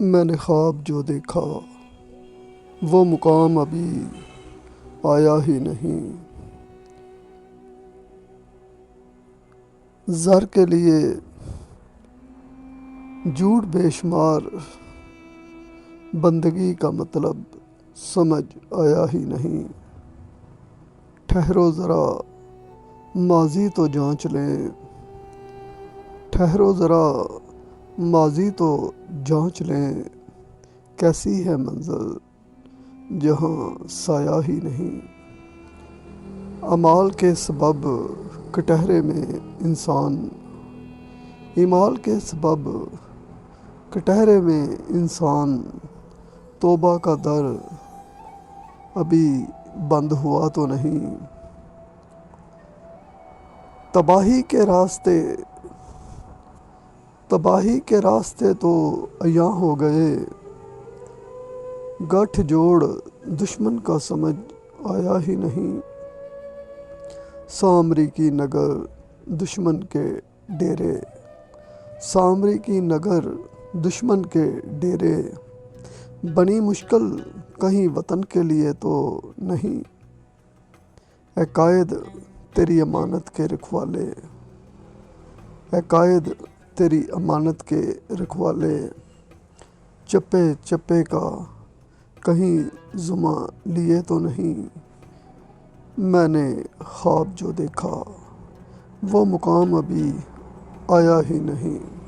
میں نے خواب جو دیکھا وہ مقام ابھی آیا ہی نہیں۔ زر کے لیے جھوٹ بے شمار، بندگی کا مطلب سمجھ آیا ہی نہیں۔ ٹھہرو ذرا ماضی تو جانچ لیں، ٹھہرو ذرا ماضی تو جانچ لیں، کیسی ہے منزل جہاں سایہ ہی نہیں۔ اعمال کے سبب کٹہرے میں انسان توبہ کا در ابھی بند ہوا تو نہیں۔ تباہی کے راستے تو عیاں ہو گئے، گٹھ جوڑ دشمن کا سمجھ آیا ہی نہیں۔ سامری کی نگر دشمن کے ڈیرے، بنی مشکل کہیں وطن کے لیے تو نہیں۔ اے قائد تیری امانت کے رکھوالے، چپے چپے کا کہیں ذمہ لیے تو نہیں۔ میں نے خواب جو دیکھا وہ مقام ابھی آیا ہی نہیں۔